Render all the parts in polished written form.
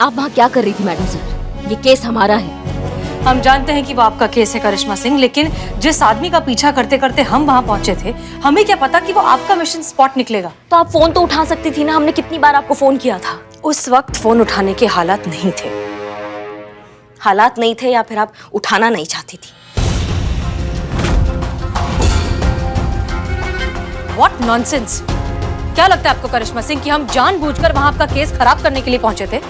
आप वहाँ क्या कर रही थी मैडम सर? ये केस हमारा है। हम जानते हैं कि वो आपका केस है करिश्मा सिंह, लेकिन जिस आदमी का पीछा करते करते हम वहाँ पहुंचे थे, हमें क्या पता कि वो आपका मिशन स्पॉट निकलेगा। तो आप फोन तो उठा सकती थी ना, हमने कितनी बार आपको फोन किया था। उस वक्त फोन उठाने के हालात नहीं थे। हालात नहीं थे या फिर आप उठाना नहीं चाहती थी? What nonsense! क्या लगता है आपको करिश्मा सिंह कि हम जानबूझकर वहाँ आपका केस खराब करने के लिए पहुंचे थे?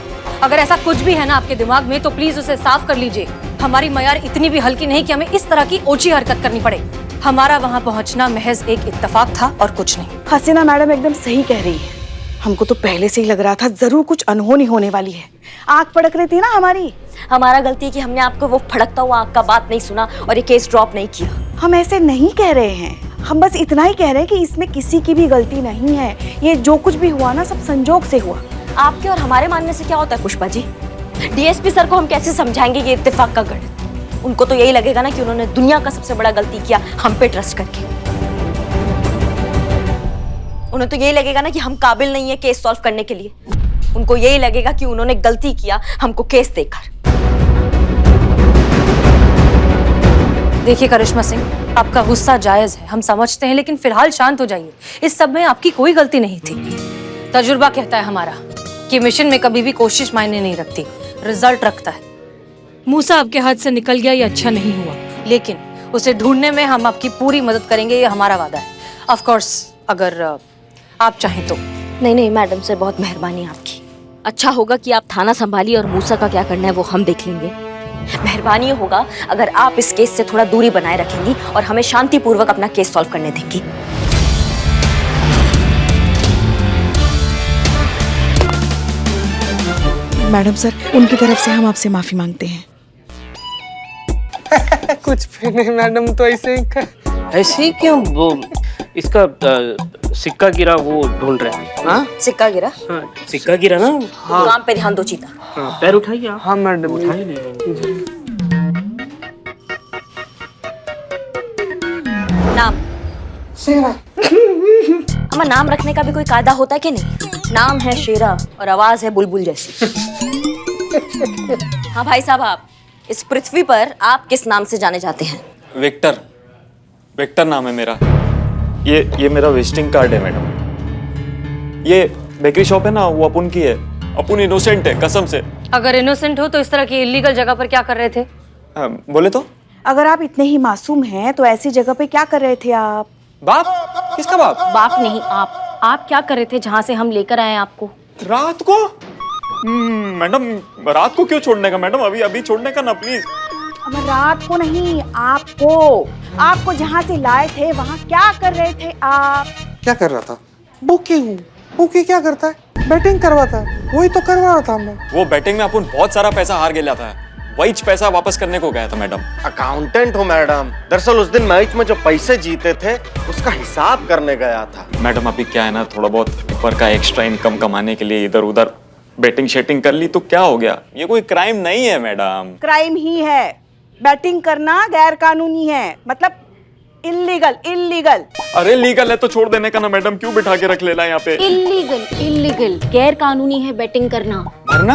अगर ऐसा कुछ भी है ना आपके दिमाग में तो प्लीज उसे साफ कर लीजिए। हमारी मयार इतनी भी हल्की नहीं कि हमें इस तरह की ओछी हरकत करनी पड़े। हमारा वहाँ पहुँचना महज एक इत्तेफाक था और कुछ नहीं। हसीना मैडम एकदम सही कह रही है। हमको तो पहले से ही लग रहा था जरूर कुछ अनहोनी होने वाली है। आग पड़क रही थी ना हमारी। हमारा गलती है कि हमने आपको वो फड़कता हुआ आग का बात नहीं सुना और ये केस ड्रॉप नहीं किया। हम ऐसे नहीं कह रहे हैं, हम बस इतना ही कह रहे हैं कि इसमें किसी की भी गलती नहीं है। ये जो कुछ भी हुआ ना सब संजोग से हुआ। आपके और हमारे मानने से क्या होता है पुष्पा जी? डीएसपी सर को हम कैसे समझाएंगे ये इत्तेफाक का गढ़? उनको तो यही लगेगा ना कि उन्होंने दुनिया का सबसे बड़ा गलती किया हम पे ट्रस्ट करके। उन्हें तो यही लगेगा ना कि हम काबिल नहीं है केस सॉल्व करने के लिए। उनको यही लगेगा कि उन्होंने गलती किया हमको केस देकर। देखिए करिश्मा सिंह, आपका गुस्सा जायज है, हम समझते हैं, लेकिन फिलहाल शांत हो जाइए। इस सब में आपकी कोई गलती नहीं थी। तजुर्बा कहता है हमारा कि मिशन में कभी भी कोशिश मायने नहीं रखती, रिजल्ट रखता है। मूसा आपके हाथ से निकल गया, ये अच्छा नहीं हुआ, लेकिन उसे ढूंढने में हम आपकी पूरी मदद करेंगे, ये हमारा वादा है। ऑफ कोर्स अगर आप चाहें तो। नहीं मैडम सर, बहुत मेहरबानी आपकी। अच्छा होगा कि आप थाना संभालिए और मूसा का क्या करना है वो हम देख लेंगे। मेहरबानी होगा अगर आप इस केस से थोड़ा दूरी बनाए रखेंगी और हमें शांतिपूर्वक अपना केस सॉल्व करने देंगी। मैडम सर, उनकी तरफ से हम आपसे माफी मांगते हैं। कुछ भी नहीं मैडम, तो ऐसे ही क्यों वो इसका सिक्का गिरा वो ढूंढ रहे हैं। हाँ सिक्का गिरा? हाँ सिक्का गिरा ना। हाँ। काम पे ध्यान दो चीता। हाँ, पैर उठाइए आप। हाँ मैडम। उठाइए नहीं। नाम शेरा। हमारा नाम रखने का भी कोई कायदा होता है कि नहीं? नाम है शेरा और आवाज है बुलबुल जैसी। हाँ भाई साहब, आप इस पृथ्वी पर आप किस नाम से जाने जाते हैं? विक्टर। विक्टर नाम है मेरा। ये मेरा विजिटिंग कार्ड है मैडम। ये बेकरी शॉप है ना, वो अपुन की है। अपुन इनोसेंट है कसम से। अगर इनोसेंट हो तो इस तरह की इलीगल जगह पर क्या कर रहे थे? बोले तो? अगर आप इतने ही मासूम हैं तो ऐसी जगह पे क्या कर रहे थे आप? बाप? किसका बाप? बाप नहीं, आप क्या कर रहे थे जहाँ से हम लेकर आए आपको? रात को? मैडम रात को क्यों छोड़ने का मैडम? अभी छोड़ने का ना प्लीज। अब रात को नहीं, आपको जहाँ से लाए थे वहाँ क्या कर रहे थे आप? क्या कर रहा था? बुकी क्या करता है? बैटिंग करवाता है, वही तो करवा रहा था हमने। वो बैटिंग में अपन बहुत सारा पैसा हार गया था, वही पैसा वापस करने को गया था मैडम। अकाउंटेंट हो मैडम? दरअसल उस दिन मैच में जो पैसे जीते थे उसका हिसाब करने गया था। मैडम अभी क्या है ना, थोड़ा बहुत ऊपर का एक्स्ट्रा इनकम कमाने के लिए इधर उधर बैटिंग शेटिंग कर ली तो क्या हो गया? ये कोई क्राइम नहीं है मैडम। क्राइम ही है, बैटिंग करना गैर कानूनी है, मतलब इल्लीगल। अरे लीगल है तो छोड़ देने का ना मैडम, क्यों बिठा के रख लेना यहाँ पे? इल्लीगल गैर कानूनी है बैटिंग करना। भरना?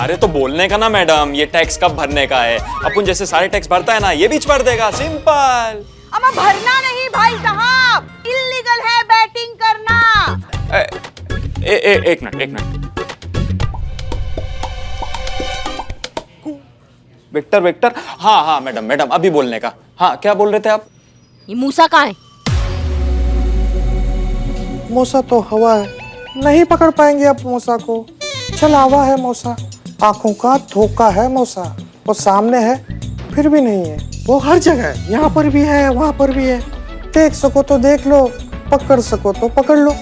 अरे तो बोलने का ना मैडम, ये टैक्स कब भरने का है? अपन जैसे सारे टैक्स भरता है ना, ये भी भर देगा, सिंपल। अमा भरना नहीं भाई साहब, इल्लीगल है बैटिंग करना। एक मिनट। विक्टर। हाँ मैडम अभी बोलने का। हाँ क्या बोल रहे थे आप? ये मूसा कहाँ है? मूसा तो हवा है, नहीं पकड़ पाएंगे आप मूसा को। चलावा है मूसा, आंखों का धोखा है मूसा। वो सामने है फिर भी नहीं है, वो हर जगह है, यहाँ पर भी है वहाँ पर भी है। देख सको तो देख लो, पकड़ सको तो पकड़ लो।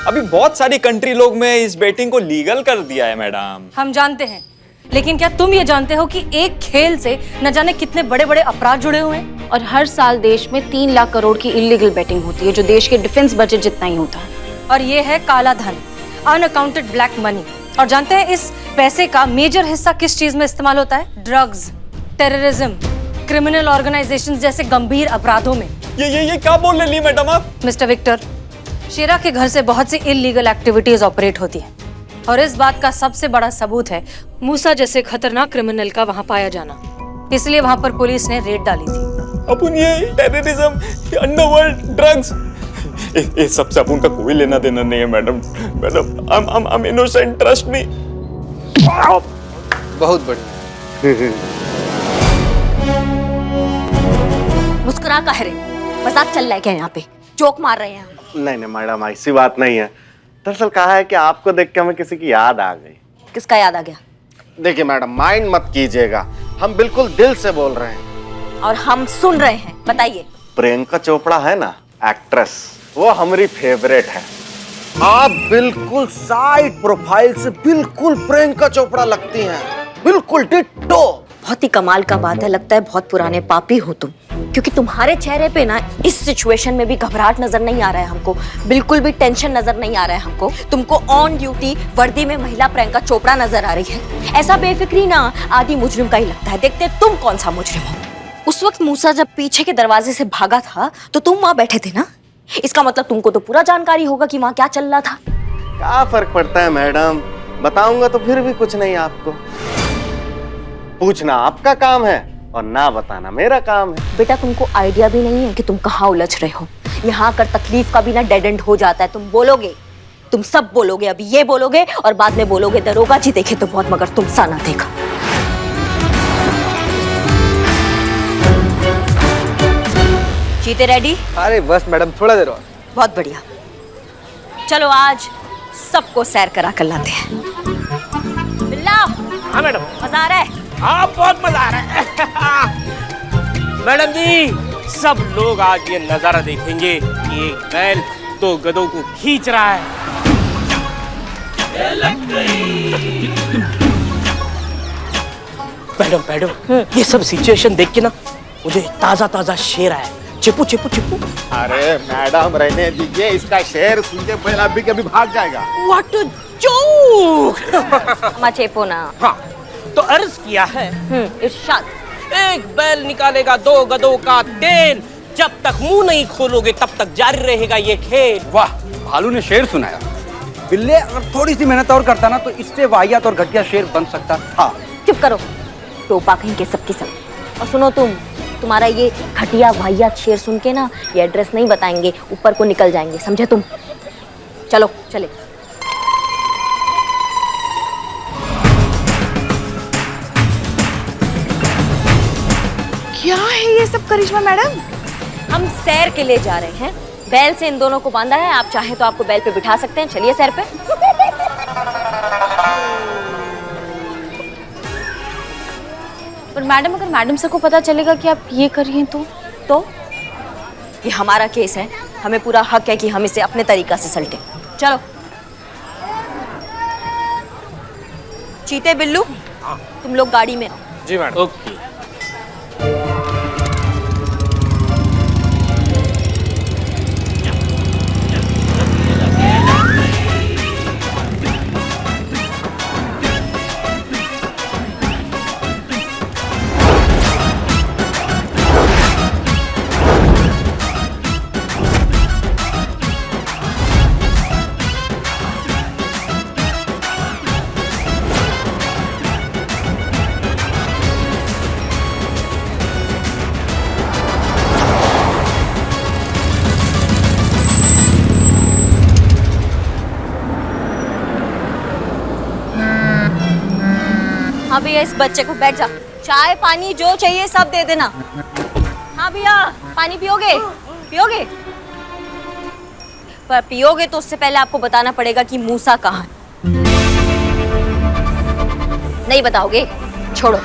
अभी बहुत सारी कंट्री लोग में इस बैटिंग को लीगल कर दिया है मैडम। हम जानते हैं, लेकिन क्या तुम ये जानते हो कि एक खेल से न जाने कितने बड़े बड़े अपराध जुड़े हुए हैं? और हर साल देश में 3 लाख करोड़ की इलीगल बैटिंग होती है, जो देश के डिफेंस बजट जितना ही होता है। और ये है काला धन, अनअकाउंटेड ब्लैक मनी। और जानते हैं इस पैसे का मेजर हिस्सा किस चीज में इस्तेमाल होता है? ड्रग्स, टेररिज्म, क्रिमिनल ऑर्गेनाइजेशंस जैसे गंभीर अपराधों में। ये क्या बोल रही मैडम आप? मिस्टर विक्टर, शेरा के घर से बहुत सी इलीगल एक्टिविटीज ऑपरेट होती हैं। और इस बात का सबसे बड़ा सबूत है मूसा जैसे खतरनाक क्रिमिनल का वहां पाया जाना। इसलिए वहां पर पुलिस ने रेड डाली थी। अपन ये टेररिज्म, अंडरवर्ल्ड, ड्रग्स, ये सबसे अपन का कोई लेना देना नहीं है madam. Madam I am innocent, trust me. बहुत बढ़िया। मुस्कुरा का है रे? मजाक चल रहा है क्या यहाँ पे? जोक मार रहे हैं हम? नहीं नहीं मैडम, ऐसी बात नहीं है। दरअसल कहा है कि आपको देख के हमें किसी की याद आ गई। किसका याद आ गया? देखिए मैडम, माइंड मत कीजिएगा, हम बिल्कुल दिल से बोल रहे हैं। और हम सुन रहे हैं, बताइए। प्रियंका चोपड़ा है ना, एक्ट्रेस, वो हमारी फेवरेट है। आप बिल्कुल साइड प्रोफाइल से बिल्कुल प्रियंका चोपड़ा लगती हैं, बिल्कुल डिट्टो। बहुत ही कमाल का बात है, लगता है बहुत पुराने पापी हो तुम, क्योंकि तुम्हारे चेहरे पे ना इस सिचुएशन में भी घबराहट नजर नहीं आ रहा है हमको, बिल्कुल भी टेंशन नजर नहीं आ रहा है हमको। तुमको ऑन ड्यूटी वर्दी में महिला प्रियंका चोपड़ा नजर आ रही है। ऐसा बेफिक्री ना आदि मुजरिम का ही लगता है। देखते तुम कौन सा मुजरिम हो। उस वक्त मूसा जब पीछे के दरवाजे से भागा था तो तुम वहां बैठे थे ना, इसका मतलब तुमको तो पूरा जानकारी होगा कि वहां क्या चल रहा था। क्या फर्क पड़ता है मैडम, बताऊंगा तो फिर भी कुछ नहीं। आपको पूछना आपका काम है और ना बताना मेरा काम है। बेटा तुमको आइडिया भी नहीं है कि तुम कहाँ उलझ रहे हो। यहाँ कर तकलीफ का भी ना डेड एंड हो जाता है। तुम बोलोगे, तुम सब बोलोगे, अभी ये बोलोगे और बाद में बोलोगे दरोगा जी देखे तो बहुत मगर तुम सा ना देखा। चीते रेडी? अरे बस मैडम, थोड़ा देर और। बहुत बढ़िया, चलो आज सबको सैर करा कर लाते हैं। बिल्ला। हाँ मैडम। मजा आ रहा है? हाँ बहुत मजा आ रहा है। मैडम जी, सब लोग आज ये नजारा देखेंगे कि एक बैल दो गधों को खींच रहा है। मैडम मैडम, ये सब सिचुएशन देख के ना मुझे ताजा ताजा शेर आया। चिपू चिपू चिपू। अरे मैडम रहने दीजिए, इसका शेर सुनते पहले अभी कभी भाग जाएगा। What a joke. अम्मा चेपो ना। हाँ, तो अर्ज किया है, इरशाद। एक बैल निकालेगा दो गधों का तेल, जब तक मुंह नहीं खोलोगे तब तक जारी रहेगा ये खेल। वाह, भालू ने शेर सुनाया। बिल्ले अगर थोड़ी सी मेहनत और करता ना तो इससे वाहियात और घटिया शेर बन सकता था। चुप करो, टोपा कहीं के सबकी सब। और सुनो तुम्हारा ये घटिया वाहियात शेर सुन के ना ये एड्रेस नहीं बताएंगे, ऊपर को निकल जाएंगे, समझे तुम? चलो चले। क्या है ये सब करिश्मा मैडम? हम सैर के लिए जा रहे हैं। बैल से इन दोनों को बांधा है, आप चाहें तो आपको बैल पे बिठा सकते हैं। चलिए सैर पे। पर मैडम, अगर मैडम सर को पता चलेगा कि आप ये कर रही हैं तो ये हमारा केस है, हमें पूरा हक है कि हम इसे अपने तरीका से सलटें। चलो चीते बिल्लू, तुम लोग गाड़ी में आओ। जी मैडम। ओके। हाँ भैया, इस बच्चे को बैठ जा, चाय पानी जो चाहिए सब दे देना। हाँ भैया, पानी पियोगे? पियोगे? पर पियोगे तो उससे पहले आपको बताना पड़ेगा कि मूसा कहाँ है। नहीं बताओगे? छोड़ो।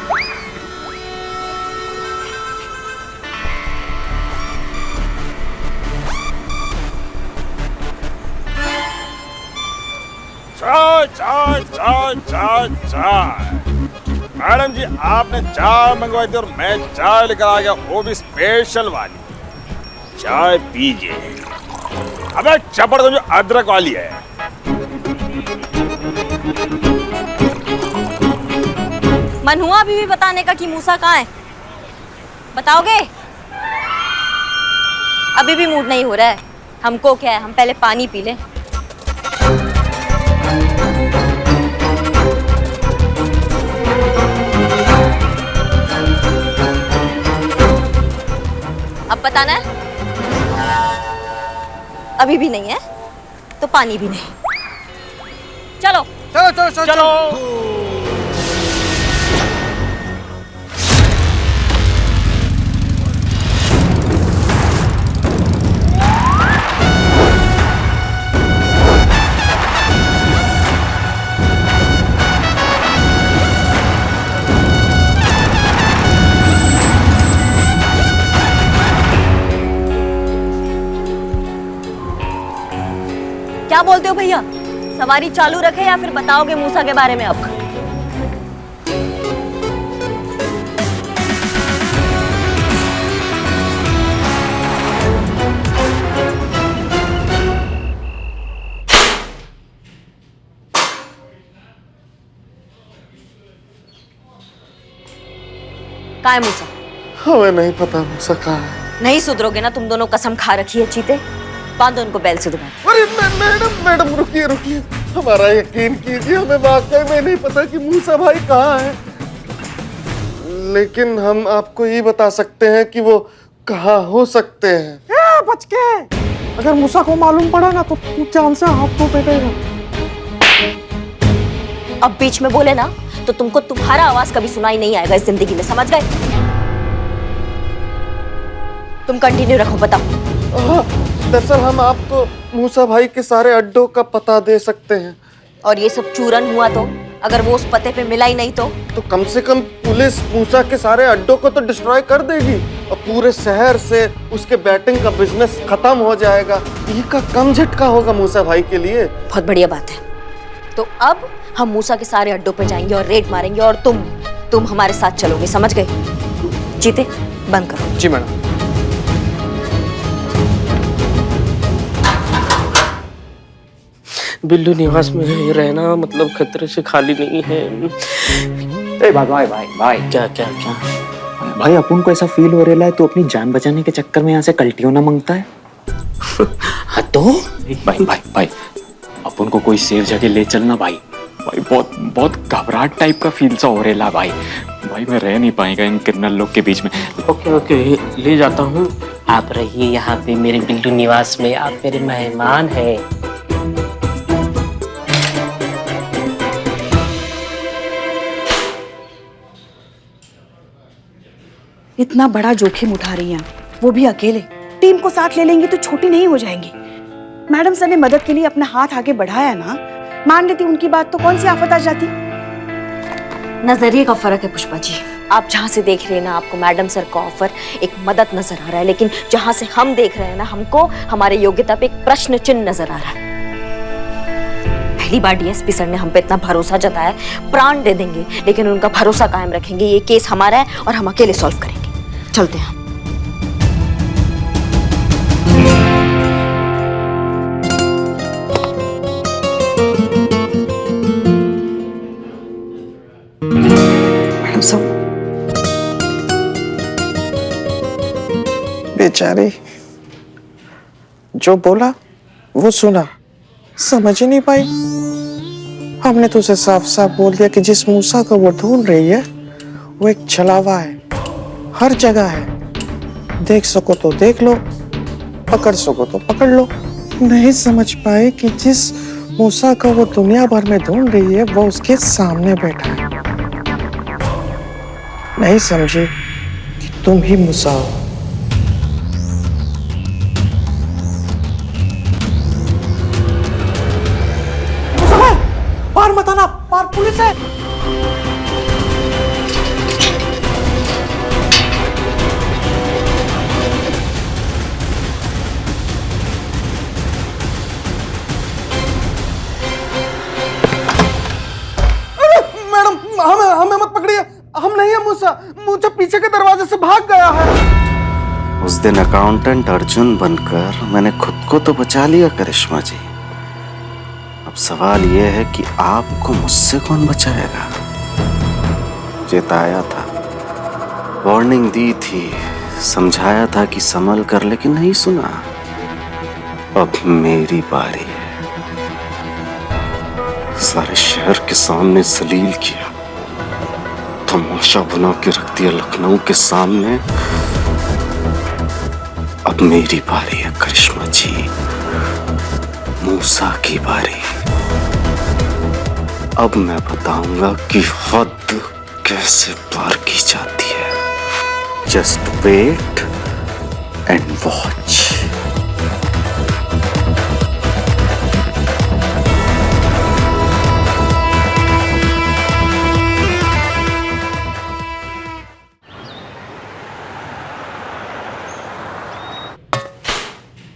चाय चाय चाय चाय चाय। मैडम जी, आपने चाय मंगवाई थी और मैं चाय लेकर आ गया, वो भी स्पेशल वाली। चाय पीजिए। अबे चपड़ तो जो अदरक वाली है। मन हुआ अभी भी बताने का कि मूसा कहाँ है? बताओगे? अभी भी मूड नहीं हो रहा है। हमको क्या है, हम पहले पानी पी लें। अब बताना है? अभी भी नहीं है तो पानी भी नहीं। चलो चलो चलो चलो, चलो क्या बोलते हो भैया? सवारी चालू रखे या फिर बताओगे मूसा के बारे में अब? कहाँ है मूसा? हमें नहीं पता मूसा कहाँ है। नहीं सुधरोगे ना तुम दोनों, कसम खा रखी है चीते। बांधो उनको बैल से दोबारा। अरे मैडम रुकिए रुकिए, हमारा यकीन कीजिए, हमें वाकई में नहीं पता कि मूसा भाई कहाँ है। लेकिन हम आपको ये बता सकते हैं कि वो कहाँ हो सकते हैं। बच के, अगर मूसा को मालूम पड़ा ना तो तू जान से हाथ तो बैठेगा। अब बीच में बोले ना तो तुमको तुम्हारा आवाज कभी सुनाई नहीं आएगा इस जिंदगी में, समझ गए? तुम कंटिन्यू रखो, बताओ। दरअसल हम आपको मूसा भाई के सारे अड्डों का पता दे सकते हैं। और ये सब चूरन हुआ तो? अगर वो उस पते पे मिला ही नहीं तो कम से कम पुलिस मूसा के सारे अड्डों को तो डिस्ट्रॉय कर देगी और पूरे शहर से उसके बैटिंग का बिजनेस खत्म हो जाएगा। ये का कम झटका होगा मूसा भाई के लिए। बहुत बढ़िया बात है। तो अब हम मूसा के सारे अड्डों पे जाएंगे और रेड मारेंगे और तुम हमारे साथ चलोगे, समझ गए? जीते, बंद करो। जी मैडम। बिल्लू निवास में रहना मतलब खतरे से खाली नहीं है। ए भाई भाई भाई क्या क्या क्या भाई, अपन को ऐसा फील हो रहा है तो अपनी जान बचाने के चक्कर में यहाँ से कल्टियों ना मांगता है। हाँ तो भाई भाई भाई, अपन को कोई सेफ जगह ले चलना भाई। भाई बहुत बहुत घबराहट टाइप का फील सा हो रहा है भाई। भाई मैं रह नहीं पाएगा इन क्रिमिनल लोग के बीच में। ओके ओके, ले जाता हूँ। आप रहिए यहाँ पे मेरे बिल्लू निवास में, आप मेरे मेहमान हैं। इतना बड़ा जोखिम उठा रही हैं, वो भी अकेले। टीम को साथ ले लेंगी तो छोटी नहीं हो जाएंगी। मैडम सर ने मदद के लिए अपना हाथ आगे बढ़ाया ना, मान लेती उनकी बात तो कौन सी आफत आ जाती। नजरिए का फर्क है पुष्पा जी। आप जहाँ से देख रहे हैं ना, आपको मैडम सर का ऑफर एक मदद नजर आ रहा है, लेकिन जहाँ से हम देख रहे हैं ना, हमको हमारे योग्यता पे एक प्रश्न चिन्ह नजर आ रहा है। पहली बार डीएसपी सर ने हम पे इतना भरोसा जताया, प्राण दे देंगे लेकिन उनका भरोसा कायम रखेंगे। ये केस हमारा है और हम अकेले सॉल्व करेंगे। चलते हैं। मैडम साहब, बेचारी जो बोला वो सुना, समझ ही नहीं पाई। हमने तो उसे साफ साफ बोल दिया कि जिस मूसा को वो ढूंढ रही है वो एक छलावा है, हर जगह है। देख सको तो देख लो, पकड़ सको तो पकड़ लो। नहीं समझ पाए कि जिस मूसा को वो दुनिया भर में ढूंढ रही है वो उसके सामने बैठा है। नहीं समझे कि तुम ही मूसा हो। बाहर मत आना, बाहर पुलिस है। मैडम हमें मत पकड़िए, हम नहीं है मूसा। मूसा पीछे के दरवाजे से भाग गया है। उस दिन अकाउंटेंट अर्जुन बनकर मैंने खुद को तो बचा लिया करिश्मा जी। अब सवाल यह है कि आपको मुझसे कौन बचाएगा? चेताया था, वार्निंग दी थी, समझाया था कि संभल कर, लेकिन नहीं सुना। अब मेरी बारी है। सारे शहर के सामने जलील किया, तमाशा बना के रख दिया लखनऊ के सामने। अब मेरी बारी है करिश्मा जी, मूसा की बारी। अब मैं बताऊंगा कि हद कैसे पार की जाती है। Just wait and watch.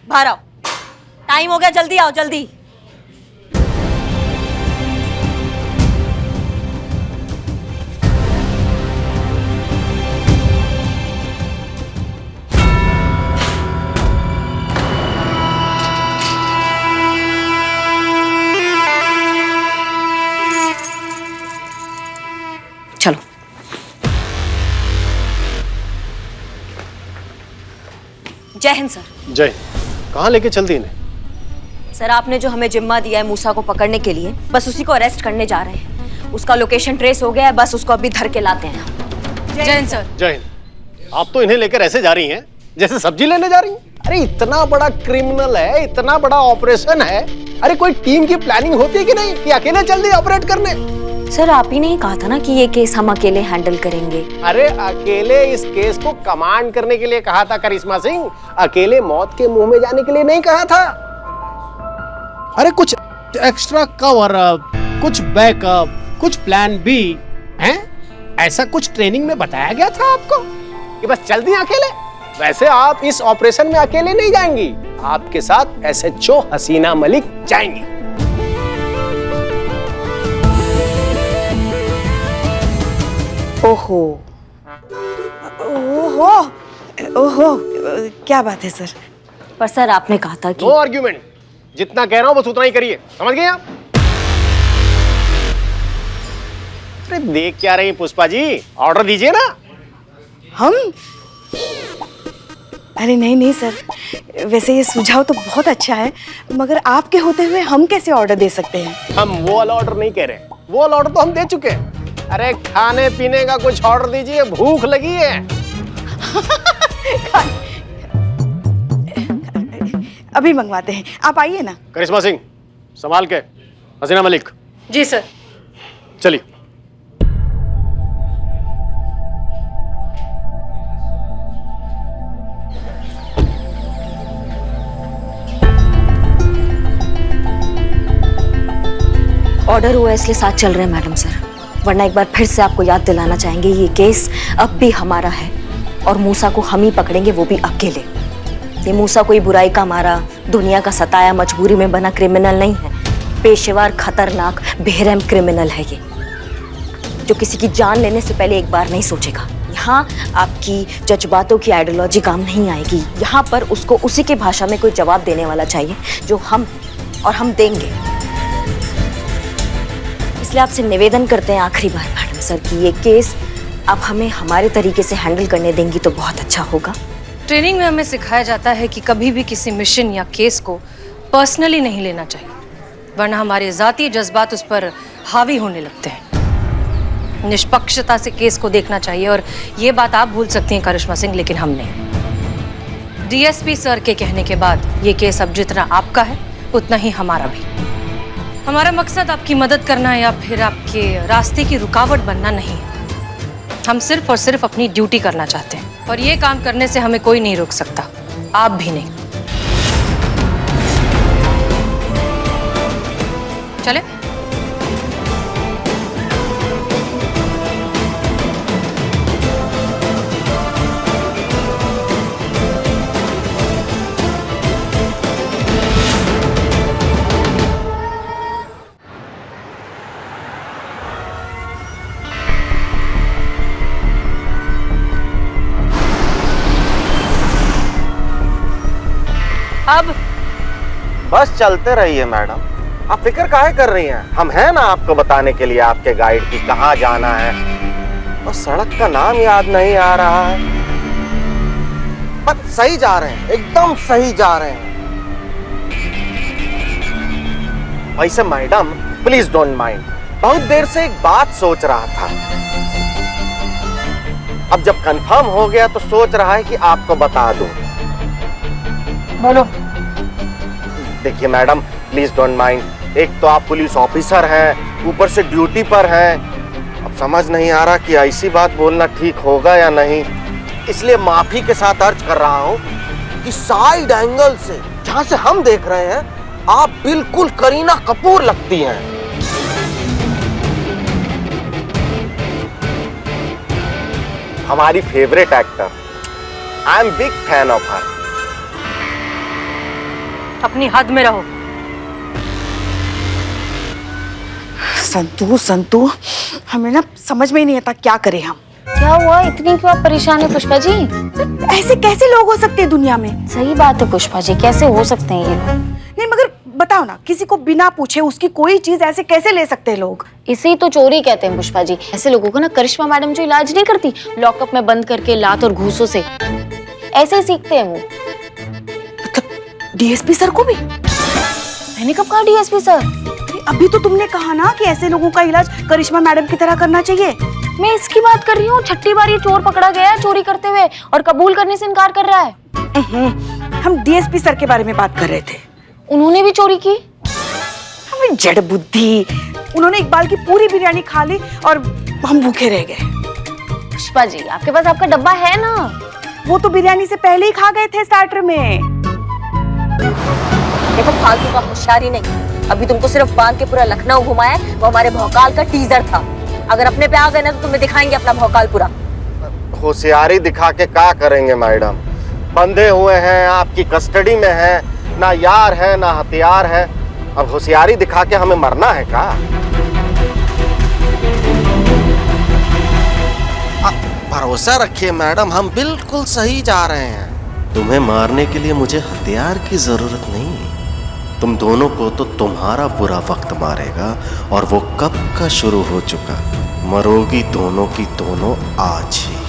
बाहर आओ, टाइम हो गया, जल्दी आओ जल्दी। चलो। जय हिंद सर। जय। कहाँ लेके चलती इन्हें? सर आपने जो हमें जिम्मा दिया है मूसा को पकड़ने के लिए, बस उसी को अरेस्ट करने जा रहे हैं। उसका लोकेशन ट्रेस हो गया है, बस उसको अभी धर के लाते हैं। जय हिंद सर। जय हिंद। आप तो इन्हें लेकर ऐसे जा रही हैं जैसे सब्जी लेने जा रही हैं। अरे इतना बड़ा क्रिमिनल है, इतना बड़ा ऑपरेशन है, अरे कोई टीम की प्लानिंग होती है कि नहीं कि अकेले चल दी ऑपरेट करने? सर आप ही ने कहा था ना कि ये केस हम अकेले हैंडल करेंगे। अरे अकेले इस केस को कमांड करने के लिए कहा था करिश्मा सिंह, अकेले मौत के मुंह में जाने के लिए नहीं कहा था। अरे कुछ एक्स्ट्रा कवर अप, कुछ बैकअप, कुछ प्लान बी हैं? ऐसा कुछ ट्रेनिंग में बताया गया था आपको कि बस चल दिए अकेले? वैसे आप इस ऑपरेशन में अकेले नहीं जाएंगी, आपके साथ SHO हसीना मलिक जाएंगी। ओहो ओहो ओहो, क्या बात है सर? पर सर आपने कहा था कि नो आर्ग्यूमेंट, जितना कह रहा हूं बस उतना ही करिए, समझ गए आप? अरे देख क्या रही पुष्पा जी, ऑर्डर दीजिए ना। हम? अरे नहीं नहीं सर, वैसे ये सुझाव तो बहुत अच्छा है, मगर आपके होते हुए हम कैसे ऑर्डर दे सकते हैं? हम वो वाला ऑर्डर नहीं कह रहे, वो वाला ऑर्डर तो हम दे चुके हैं। अरे खाने पीने का कुछ ऑर्डर दीजिए, भूख लगी है। अभी मंगवाते हैं, आप आइए ना। करिश्मा सिंह संभाल के, हसीना मलिक। जी सर। चलिए। ऑर्डर हुआ इसलिए साथ चल रहे हैं मैडम सर, वरना एक बार फिर से आपको याद दिलाना चाहेंगे ये केस अब भी हमारा है और मूसा को हम ही पकड़ेंगे, वो भी अकेले। ये मूसा कोई बुराई का मारा, दुनिया का सताया, मजबूरी में बना क्रिमिनल नहीं है। पेशेवर, खतरनाक, बेरहम क्रिमिनल है ये, जो किसी की जान लेने से पहले एक बार नहीं सोचेगा। यहाँ आपकी जज्बातों की आइडियोलॉजी काम नहीं आएगी। यहाँ पर उसको उसी की भाषा में कोई जवाब देने वाला चाहिए जो हम, और हम देंगे। इसलिए आपसे निवेदन करते हैं आखिरी बार मैडम सर कि ये केस अब हमें हमारे तरीके से हैंडल करने देंगी तो बहुत अच्छा होगा। ट्रेनिंग में हमें सिखाया जाता है कि कभी भी किसी मिशन या केस को पर्सनली नहीं लेना चाहिए, वरना हमारे जाती जज्बात उस पर हावी होने लगते हैं। निष्पक्षता से केस को देखना चाहिए, और ये बात आप भूल सकती हैं करिश्मा सिंह, लेकिन हम नहीं। DSP सर के कहने के बाद ये केस अब जितना आपका है उतना ही हमारा भी। हमारा मकसद आपकी मदद करना या फिर आपके रास्ते की रुकावट बनना नहीं है। हम सिर्फ और सिर्फ अपनी ड्यूटी करना चाहते हैं, और ये काम करने से हमें कोई नहीं रोक सकता, आप भी नहीं। चले? अब बस चलते रहिए मैडम, आप फिक्र काहे कर रही हैं? हम हैं ना आपको बताने के लिए, आपके गाइड की कहाँ जाना है। और सड़क का नाम याद नहीं आ रहा है, पर सही जा रहे हैं, एकदम सही जा रहे हैं। वैसे मैडम प्लीज डोंट माइंड, बहुत देर से एक बात सोच रहा था, अब जब कंफर्म हो गया तो सोच रहा है कि आपको बता दूं। बोलो। देखिए मैडम, प्लीज डोंट माइंड। एक तो आप पुलिस ऑफिसर हैं, ऊपर से ड्यूटी पर हैं। अब समझ नहीं आ रहा कि ऐसी बात बोलना ठीक होगा या नहीं, इसलिए माफी के साथ अर्ज कर रहा हूँ कि साइड एंगल से जहां से हम देख रहे हैं, आप बिल्कुल करीना कपूर लगती हैं। हमारी favourite actor. I am big fan of her. अपनी हद में रहो। संतू संतू, हमें ना समझ में ही नहीं आता क्या करें हम। क्या हुआ, इतनी क्यों आप परेशान है पुष्पा जी? ऐसे कैसे लोग हो सकते हैं दुनिया में? सही बात है पुष्पा जी, कैसे हो सकते हैं ये लोग? नहीं मगर बताओ ना, किसी को बिना पूछे उसकी कोई चीज ऐसे कैसे ले सकते हैं लोग? इसे ही तो चोरी कहते हैं पुष्पा जी। ऐसे लोगों को ना करिश्मा मैडम जो इलाज नहीं करती लॉकअप में बंद करके लात और घूसों से, ऐसे ही सीखते हैं वो। मतलब डीएसपी सर को भी? मैंने कब कहा डीएसपी सर? अभी तो तुमने कहा ना कि ऐसे लोगों का इलाज करिश्मा मैडम की तरह करना चाहिए। मैं इसकी बात कर रही हूँ। 6ठी बार ये चोर पकड़ा गया है चोरी करते हुए और कबूल करने से इनकार कर रहा है। हम डीएसपी सर के बारे में बात कर रहे थे। उन्होंने भी चोरी की? हमें जड़ बुद्धि। उन्होंने इकबाल की पूरी बिरयानी खा ली और हम भूखे रह गए। पुष्पा जी, आपके पास आपका डब्बा है ना? वो तो बिरयानी से पहले ही खा गए थे स्टार्टर में। देखो फालतू का होशियारी नहीं। अभी तुमको सिर्फ बांध के पूरा लखनऊ घुमाया, वो हमारे भौकाल का टीजर था। अगर अपने पे आ गए ना तो तुम्हें दिखाएंगे अपना भौकाल पूरा। होशियारी दिखा के क्या करेंगे मैडम? बंधे हुए हैं, आपकी कस्टडी में हैं, ना यार है ना हथियार है। अब होशियारी दिखा के हमें मरना है क्या? भरोसा रखिए मैडम, हम बिल्कुल सही जा रहे हैं। तुम्हें मारने के लिए मुझे हथियार की जरूरत नहीं है। तुम दोनों को तो तुम्हारा बुरा वक्त मारेगा, और वो कब का शुरू हो चुका। मरोगी दोनों की दोनों आज ही।